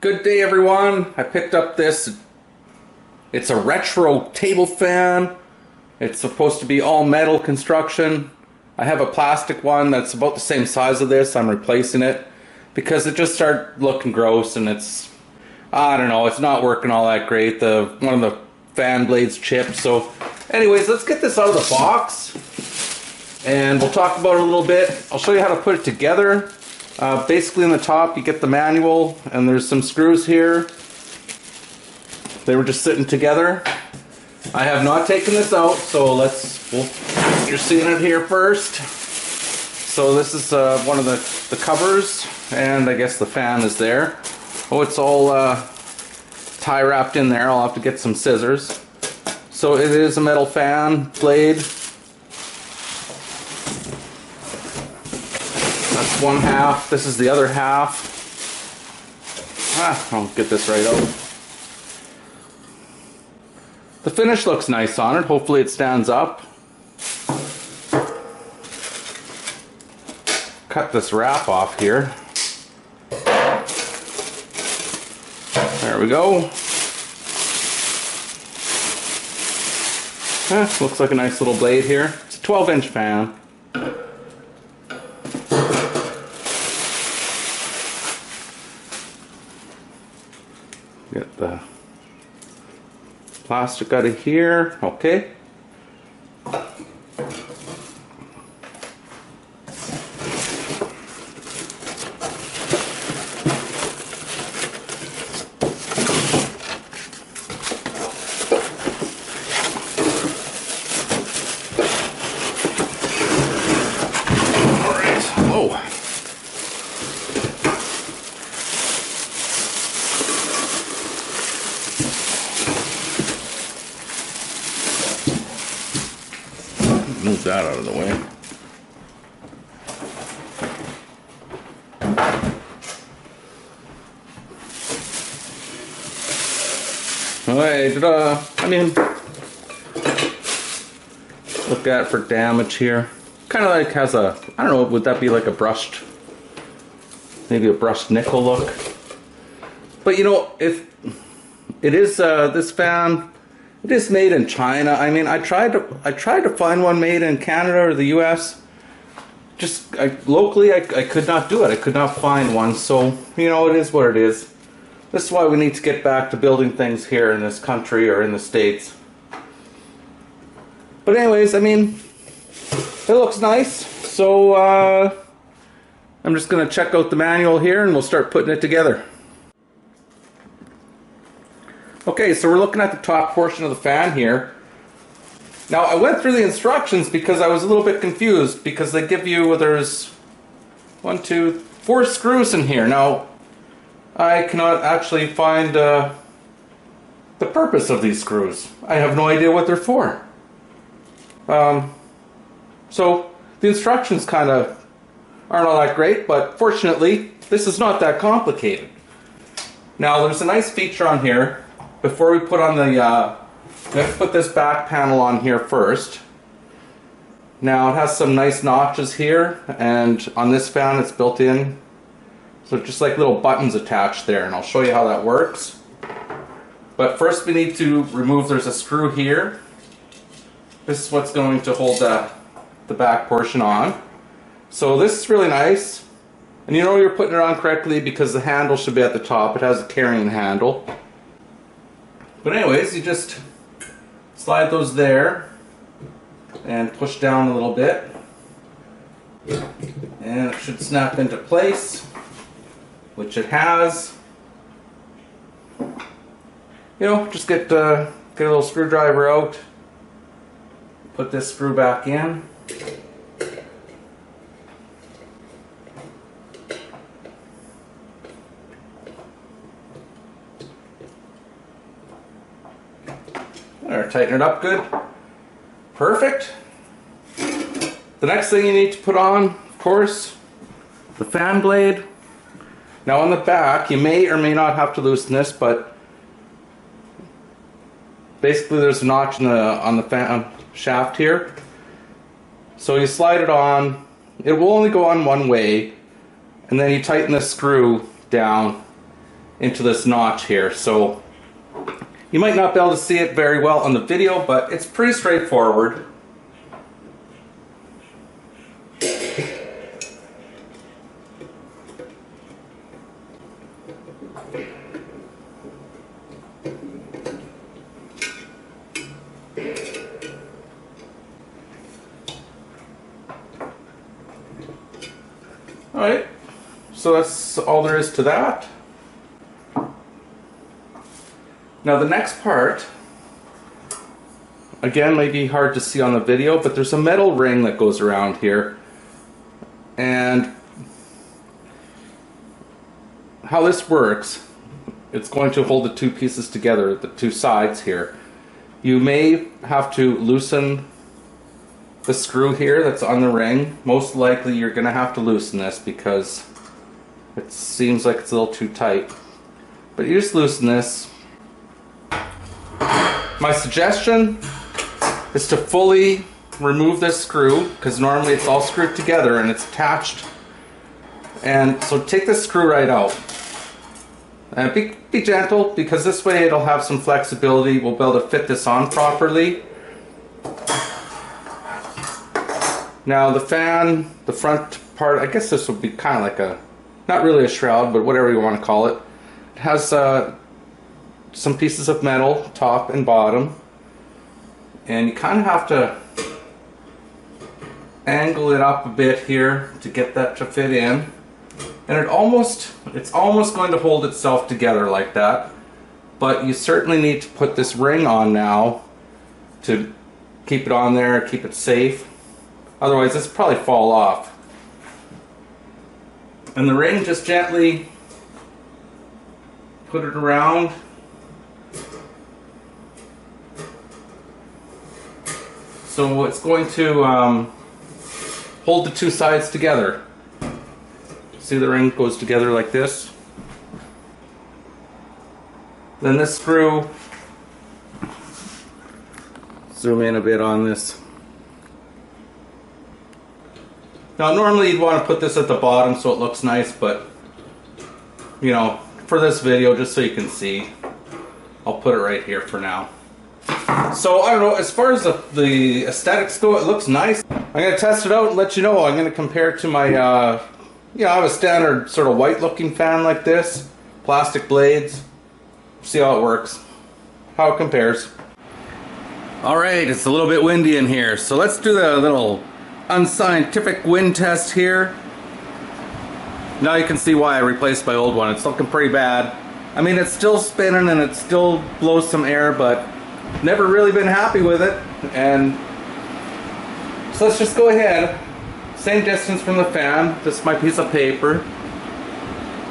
Good day, everyone. I picked up this. It's a retro table fan. It's supposed to be all metal construction. I have a plastic one that's about the same size of this. I'm replacing it because it just started looking gross and I don't know, it's not working all that great. One of the fan blades chipped. So anyways, let's get this out of the box and we'll talk about it a little bit. I'll show you how to put it together. Basically in the top you get the manual and there's some screws here. They were just sitting together. I have not taken this out, so you're seeing it here first. So this is one of the covers, and I guess the fan is there. Oh, it's all tie wrapped in there. I'll have to get some scissors. So it is a metal fan blade. That's one half. This is the other half. I'll get this right out. The finish looks nice on it. Hopefully it stands up. Cut this wrap off here. There we go. Looks like a nice little blade here. It's a 12-inch fan. Get the plastic out of here. Okay. Move that out of the way. Alright, I mean, look at it for damage here. Kind of like has a, I don't know, would that be like a brushed, maybe a brushed nickel look? But you know, if it is this fan, it is made in China. I mean, I tried to find one made in Canada or the U.S. Locally, I could not do it. I could not find one. So, you know, it is what it is. This is why we need to get back to building things here in this country or in the States. But anyways, I mean, it looks nice. So, I'm just going to check out the manual here and we'll start putting it together. Okay, so we're looking at the top portion of the fan here. Now, I went through the instructions because I was a little bit confused because they give you, there's 4 screws in here. Now, I cannot actually find the purpose of these screws. I have no idea what they're for. So, the instructions kind of aren't all that great, but fortunately, this is not that complicated. Now, there's a nice feature on here. Before we put on let's put this back panel on here first. Now it has some nice notches here, and on this fan it's built in. So just like little buttons attached there, and I'll show you how that works. But first we need to remove, there's a screw here. This is what's going to hold the back portion on. So this is really nice. And you know you're putting it on correctly because the handle should be at the top. It has a carrying handle. But anyways, you just slide those there and push down a little bit and it should snap into place, which it has. You know, just get a little screwdriver out, put this screw back in. There, tighten it up good. Perfect. The next thing you need to put on, of course, the fan blade. Now on the back, you may or may not have to loosen this, but basically there's a notch on the fan shaft here. So you slide it on. It will only go on one way, and then you tighten the screw down into this notch here. So you might not be able to see it very well on the video, but it's pretty straightforward. Alright, so that's all there is to that. Now the next part, again, may be hard to see on the video, but there's a metal ring that goes around here. And how this works, it's going to hold the two pieces together, the two sides here. You may have to loosen the screw here that's on the ring. Most likely you're going to have to loosen this because it seems like it's a little too tight. But you just loosen this. My suggestion is to fully remove this screw, because normally it's all screwed together and it's attached. And so take this screw right out. And be gentle, because this way it'll have some flexibility. We'll be able to fit this on properly. Now the fan, the front part, I guess this would be kind of like a, not really a shroud, but whatever you want to call it. It has some pieces of metal, top and bottom. And you kind of have to angle it up a bit here to get that to fit in. And it's almost going to hold itself together like that. But you certainly need to put this ring on now to keep it on there, keep it safe. Otherwise, this will probably fall off. And the ring, just gently put it around. So it's going to hold the two sides together. See, the ring goes together like this. Then this screw, zoom in a bit on this. Now normally you'd want to put this at the bottom so it looks nice, but you know, for this video, just so you can see, I'll put it right here for now. So I don't know, as far as the aesthetics go, it looks nice. I'm going to test it out and let you know. I'm going to compare it to my, I have a standard sort of white looking fan like this, plastic blades, see how it works, how it compares. Alright, it's a little bit windy in here, so let's do the little unscientific wind test here. Now you can see why I replaced my old one. It's looking pretty bad. I mean, it's still spinning and it still blows some air, but never really been happy with it. And so let's just go ahead. Same distance from the fan. This is my piece of paper.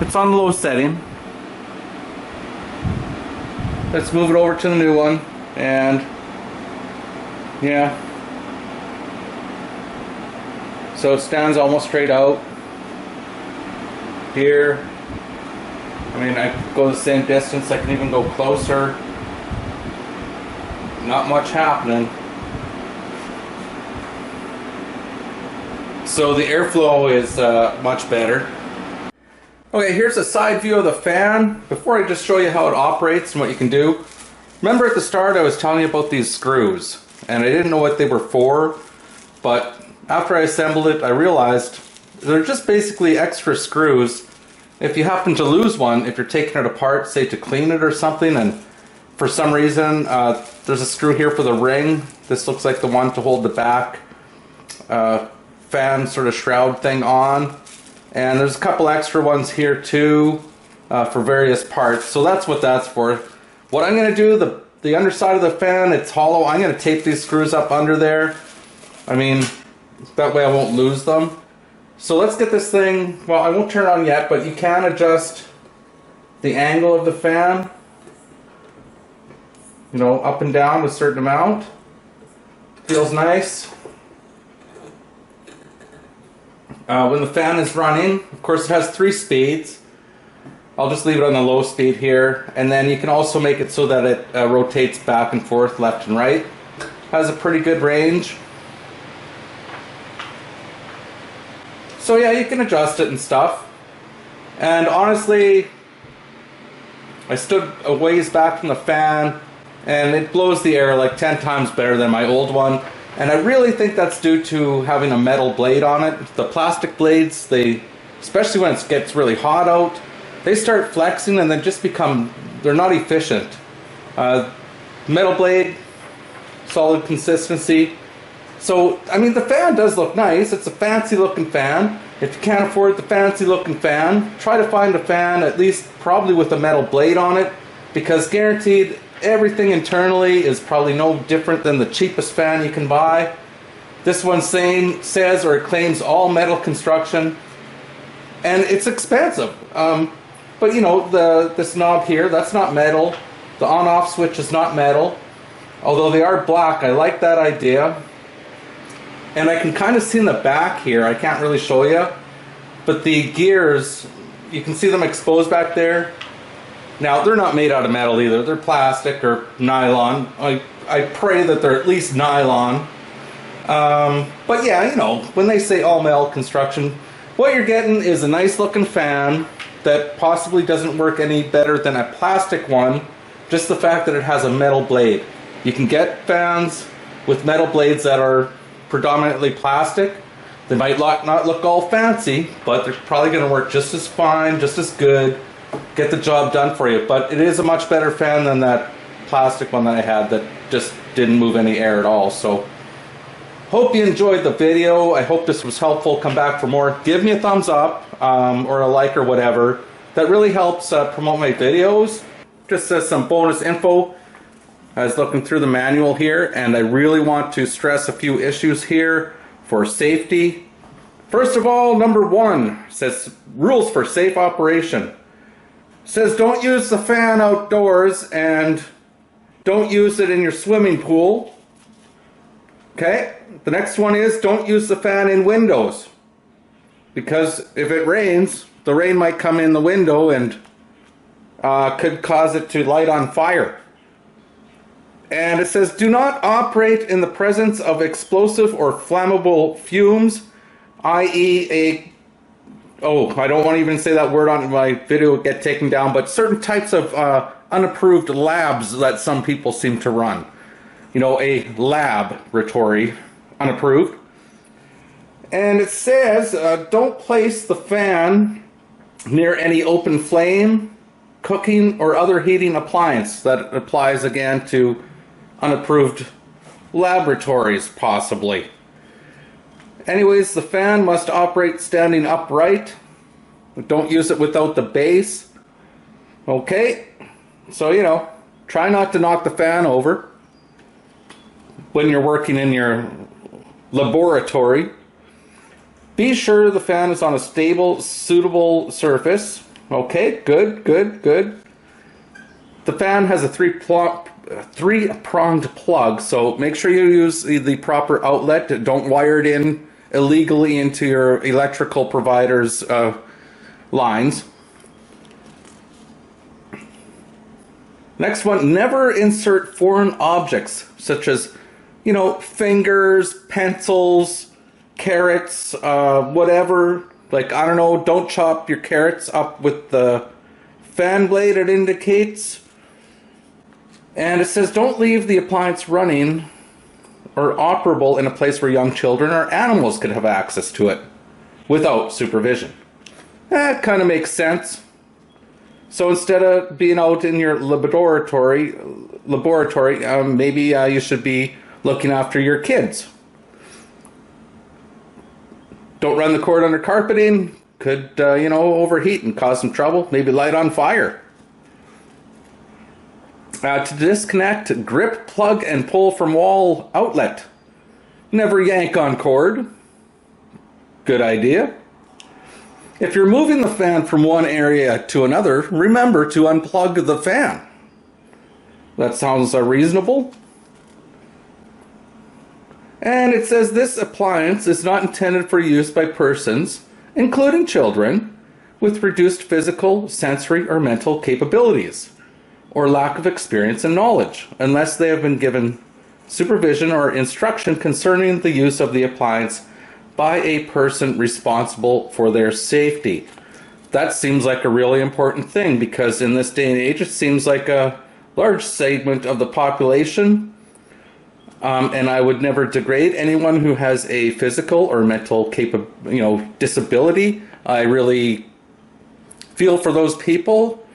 It's on low setting. Let's move it over to the new one. And yeah. So it stands almost straight out. Here. I mean, I could go the same distance. I can even go closer. Not much happening. So the airflow is much better. Okay, here's a side view of the fan. Before I just show you how it operates and what you can do. Remember at the start I was telling you about these screws, and I didn't know what they were for, but after I assembled it, I realized they're just basically extra screws. If you happen to lose one, if you're taking it apart, say to clean it or something, and for some reason there's a screw here for the ring. This looks like the one to hold the back fan sort of shroud thing on. And there's a couple extra ones here too for various parts. So that's what that's for. What I'm going to do, the underside of the fan, it's hollow. I'm going to tape these screws up under there. I mean, that way I won't lose them. So let's get this thing, well, I won't turn it on yet, but you can adjust the angle of the fan, you know, up and down a certain amount. Feels nice. When the fan is running, of course it has 3 speeds. I'll just leave it on the low speed here, and then you can also make it so that it rotates back and forth, left and right. Has a pretty good range. So yeah, you can adjust it and stuff. And honestly, I stood a ways back from the fan, and it blows the air like 10 times better than my old one. And I really think that's due to having a metal blade on it. The plastic blades, especially when it gets really hot out, they start flexing and then just they're not efficient. Metal blade, solid consistency. So, I mean, the fan does look nice. It's a fancy looking fan. If you can't afford the fancy looking fan, try to find a fan at least probably with a metal blade on it, because guaranteed everything internally is probably no different than the cheapest fan you can buy. This one says or it claims all metal construction, and it's expensive. But you know, this knob here, that's not metal. The on-off switch is not metal, although they are black. I like that idea. And I can kind of see in the back here, I can't really show you, but the gears, you can see them exposed back there. Now, they're not made out of metal either. They're plastic or nylon. I pray that they're at least nylon. But yeah, you know, when they say all metal construction, what you're getting is a nice looking fan that possibly doesn't work any better than a plastic one. Just the fact that it has a metal blade. You can get fans with metal blades that are predominantly plastic. They might not look all fancy, but they're probably going to work just as fine, just as good, get the job done for you. But it is a much better fan than that plastic one that I had that just didn't move any air at all. So hope you enjoyed the video. I hope this was helpful. Come back for more. Give me a thumbs up or a like or whatever. That really helps promote my videos. Just some bonus info. I was looking through the manual here, and I really want to stress a few issues here for safety. First of all, number 1 says rules for safe operation. It says don't use the fan outdoors and don't use it in your swimming pool. Okay, the next one is don't use the fan in windows, because if it rains, the rain might come in the window and could cause it to light on fire. And it says, do not operate in the presence of explosive or flammable fumes, i.e. I don't want to even say that word on my video, get taken down, but certain types of unapproved labs that some people seem to run. You know, a laboratory, unapproved. And it says, don't place the fan near any open flame, cooking, or other heating appliance. That applies again to unapproved laboratories, possibly. Anyways, the fan must operate standing upright. Don't use it without the base. Okay, so you know, try not to knock the fan over when you're working in your laboratory. Be sure the fan is on a stable, suitable surface. Okay, good. The fan has a three-pronged plug, so make sure you use the proper outlet. Don't wire it in illegally into your electrical provider's lines. Next one, never insert foreign objects such as, you know, fingers, pencils, carrots, whatever. Like, I don't know, don't chop your carrots up with the fan blade, it indicates. And it says don't leave the appliance running or operable in a place where young children or animals could have access to it without supervision. That kind of makes sense. So instead of being out in your laboratory, maybe you should be looking after your kids. Don't run the cord under carpeting. Could, overheat and cause some trouble. Maybe light on fire. To disconnect, grip, plug, and pull from wall outlet. Never yank on cord. Good idea. If you're moving the fan from one area to another, remember to unplug the fan. That sounds reasonable. And it says this appliance is not intended for use by persons, including children, with reduced physical, sensory, or mental capabilities, or lack of experience and knowledge, unless they have been given supervision or instruction concerning the use of the appliance by a person responsible for their safety. that seems like a really important thing, because in this day and age, it seems like a large segment of the population, and I would never degrade anyone who has a physical or mental disability. I really feel for those people,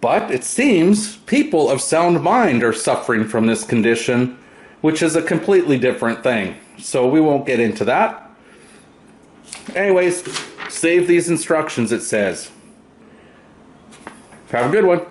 but it seems people of sound mind are suffering from this condition, which is a completely different thing. So we won't get into that. Anyways, save these instructions, it says. Have a good one.